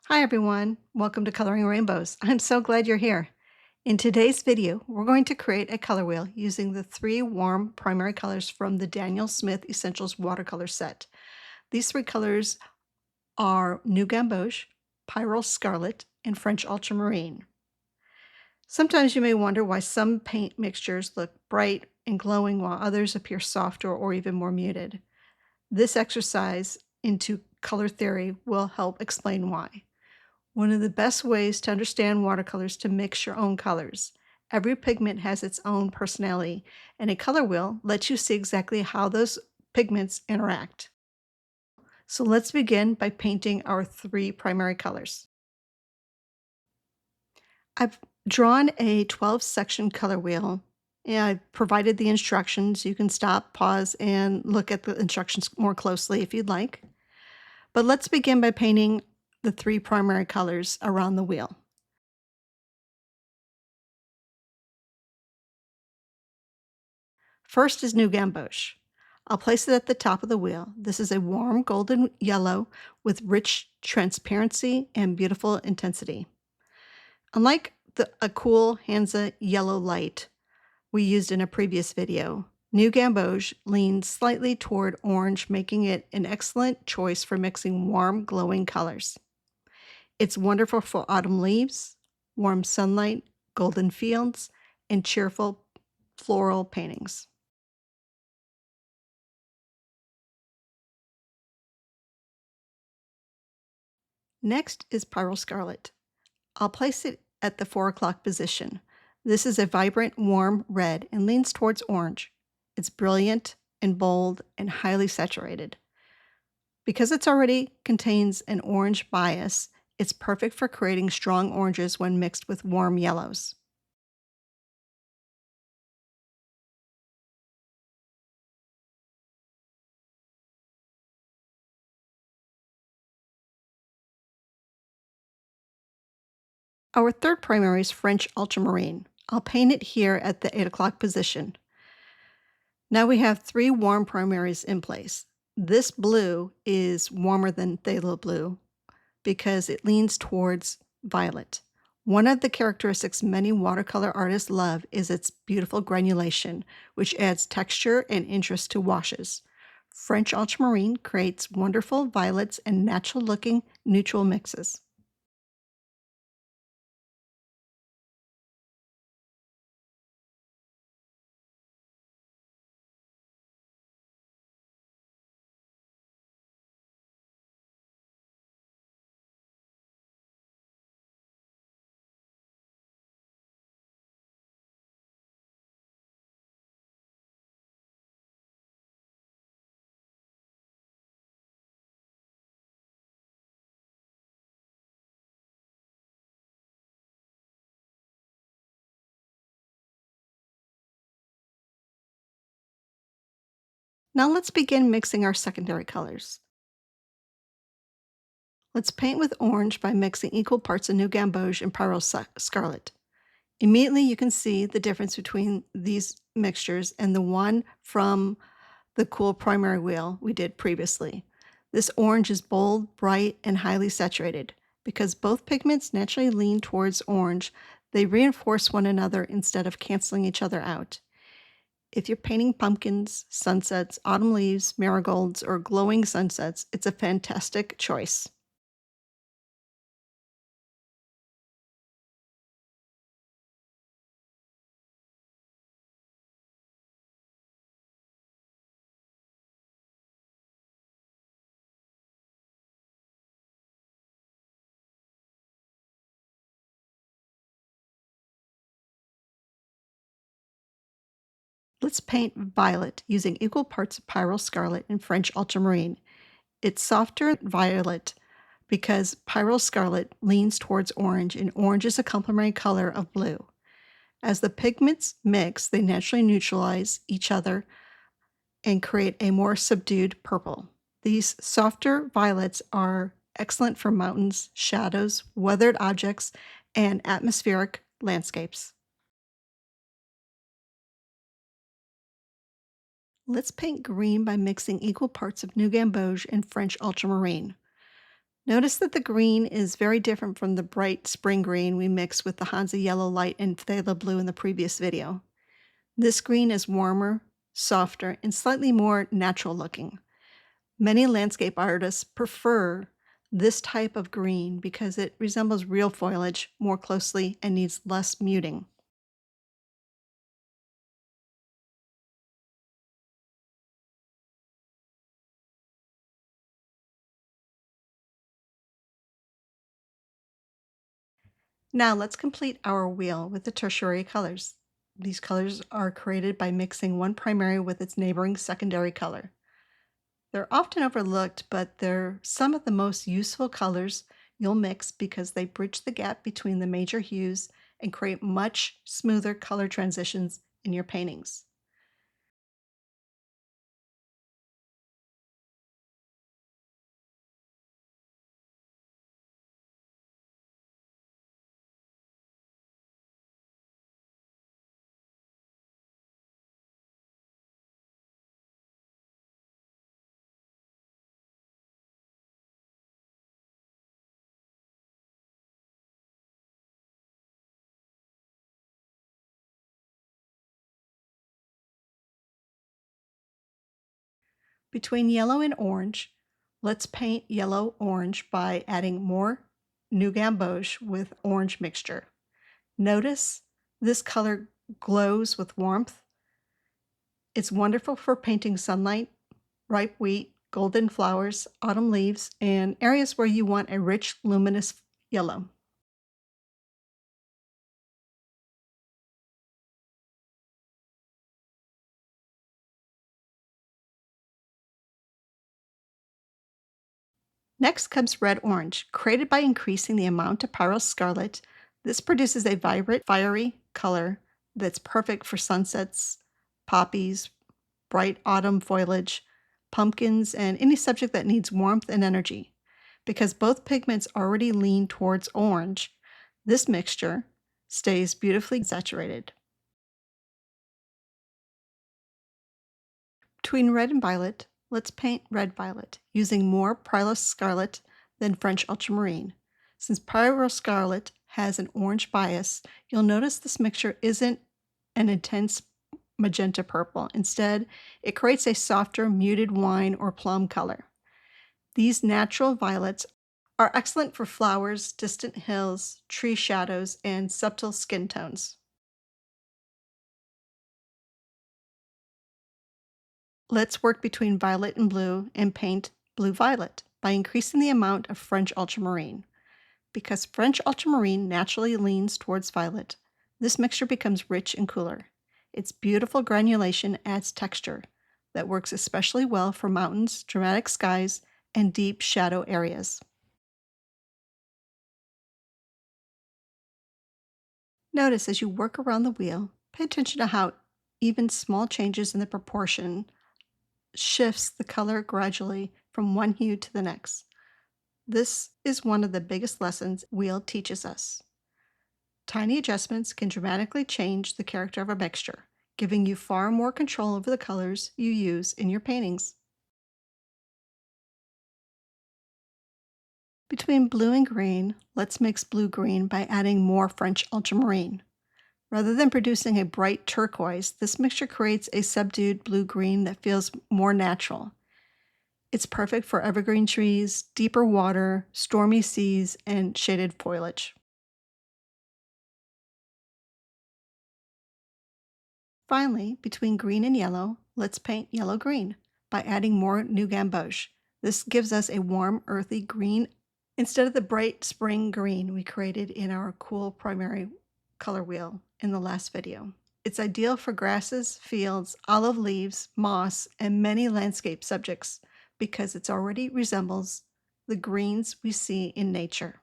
Hi everyone, welcome to Coloring Rainbows. I'm so glad you're here. In today's video, we're going to create a color wheel using the three warm primary colors from the Daniel Smith Essentials watercolor set. These three colors are New Gamboge, Pyrrol Scarlet, and French Ultramarine. Sometimes you may wonder why some paint mixtures look bright and glowing while others appear softer or even more muted. This exercise into color theory will help explain why. One of the best ways to understand watercolors is to mix your own colors. Every pigment has its own personality, and a color wheel lets you see exactly how those pigments interact. So let's begin by painting our three primary colors. I've drawn a 12-section color wheel, and I've provided the instructions. You can stop, pause, and look at the instructions more closely if you'd like. But let's begin by painting the three primary colors around the wheel. First is New Gamboge. I'll place it at the top of the wheel. This is a warm golden yellow with rich transparency and beautiful intensity. Unlike a cool Hansa yellow light we used in a previous video, New Gamboge leans slightly toward orange, making it an excellent choice for mixing warm, glowing colors. It's wonderful for autumn leaves, warm sunlight, golden fields, and cheerful floral paintings. Next is Pyrrol Scarlet. I'll place it at the 4 o'clock position. This is a vibrant, warm red and leans towards orange. It's brilliant and bold and highly saturated. Because it already contains an orange bias, it's perfect for creating strong oranges when mixed with warm yellows. Our third primary is French Ultramarine. I'll paint it here at the 8 o'clock position. Now we have three warm primaries in place. This blue is warmer than phthalo blue because it leans towards violet. One of the characteristics many watercolor artists love is its beautiful granulation, which adds texture and interest to washes. French ultramarine creates wonderful violets and natural-looking neutral mixes. Now let's begin mixing our secondary colors. Let's paint with orange by mixing equal parts of New Gamboge and Pyrrol Scarlet. Immediately you can see the difference between these mixtures and the one from the cool primary wheel we did previously. This orange is bold, bright, and highly saturated. Because both pigments naturally lean towards orange, they reinforce one another instead of canceling each other out. If you're painting pumpkins, sunsets, autumn leaves, marigolds, or glowing sunsets, it's a fantastic choice. Let's paint violet using equal parts of Pyrrol Scarlet and French Ultramarine. It's softer violet because Pyrrol Scarlet leans towards orange, and orange is a complementary color of blue. As the pigments mix, they naturally neutralize each other and create a more subdued purple. These softer violets are excellent for mountains, shadows, weathered objects, and atmospheric landscapes. Let's paint green by mixing equal parts of New Gamboge and French Ultramarine. Notice that the green is very different from the bright spring green we mixed with the Hansa yellow light and phthalo blue in the previous video. This green is warmer, softer, and slightly more natural looking. Many landscape artists prefer this type of green because it resembles real foliage more closely and needs less muting. Now let's complete our wheel with the tertiary colors. These colors are created by mixing one primary with its neighboring secondary color. They're often overlooked, but they're some of the most useful colors you'll mix because they bridge the gap between the major hues and create much smoother color transitions in your paintings. Between yellow and orange, let's paint yellow-orange by adding more new Gamboge with orange mixture. Notice this color glows with warmth. It's wonderful for painting sunlight, ripe wheat, golden flowers, autumn leaves, and areas where you want a rich, luminous yellow. Next comes red-orange. Created by increasing the amount of Pyrrol Scarlet, this produces a vibrant, fiery color that's perfect for sunsets, poppies, bright autumn foliage, pumpkins, and any subject that needs warmth and energy. Because both pigments already lean towards orange, this mixture stays beautifully saturated. Between red and violet, let's paint red-violet, using more Pyrrol Scarlet than French ultramarine. Since Pyrrol Scarlet has an orange bias, you'll notice this mixture isn't an intense magenta purple. Instead, it creates a softer, muted wine or plum color. These natural violets are excellent for flowers, distant hills, tree shadows, and subtle skin tones. Let's work between violet and blue and paint blue-violet by increasing the amount of French ultramarine. Because French ultramarine naturally leans towards violet, this mixture becomes rich and cooler. Its beautiful granulation adds texture that works especially well for mountains, dramatic skies, and deep shadow areas. Notice as you work around the wheel, pay attention to how even small changes in the proportion shifts the color gradually from one hue to the next. This is one of the biggest lessons wheel teaches us. Tiny adjustments can dramatically change the character of a mixture, giving you far more control over the colors you use in your paintings. Between blue and green, let's mix blue-green by adding more French ultramarine. Rather than producing a bright turquoise, this mixture creates a subdued blue-green that feels more natural. It's perfect for evergreen trees, deeper water, stormy seas, and shaded foliage. Finally, between green and yellow, let's paint yellow-green by adding more new Gamboge. This gives us a warm, earthy green instead of the bright spring green we created in our cool primary color wheel in the last video. It's ideal for grasses, fields, olive leaves, moss, and many landscape subjects because it already resembles the greens we see in nature.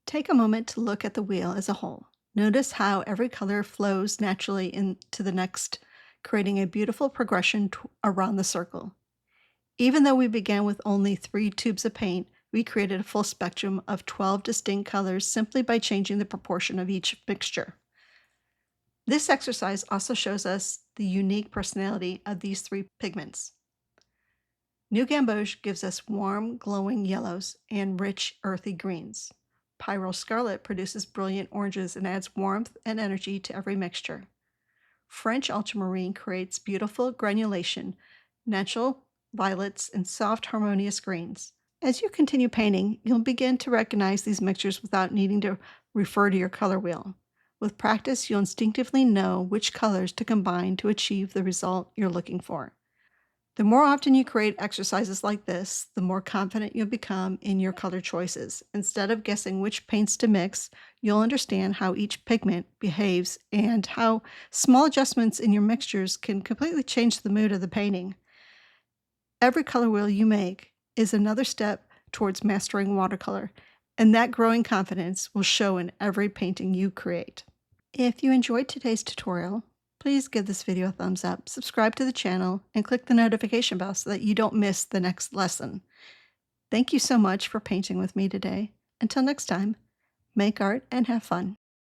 Take a moment to look at the wheel as a whole. Notice how every color flows naturally into the next, creating a beautiful progression around the circle. Even though we began with only 3 tubes of paint, we created a full spectrum of 12 distinct colors simply by changing the proportion of each mixture. This exercise also shows us the unique personality of these 3 pigments. New Gamboge gives us warm, glowing yellows and rich, earthy greens. Pyrrol Scarlet produces brilliant oranges and adds warmth and energy to every mixture. French ultramarine creates beautiful granulation, natural violets, and soft, harmonious greens. As you continue painting, you'll begin to recognize these mixtures without needing to refer to your color wheel. With practice, you'll instinctively know which colors to combine to achieve the result you're looking for. The more often you create exercises like this, the more confident you'll become in your color choices. Instead of guessing which paints to mix, you'll understand how each pigment behaves and how small adjustments in your mixtures can completely change the mood of the painting. Every color wheel you make is another step towards mastering watercolor, and that growing confidence will show in every painting you create. If you enjoyed today's tutorial, please give this video a thumbs up, subscribe to the channel, and click the notification bell so that you don't miss the next lesson. Thank you so much for painting with me today. Until next time, make art and have fun.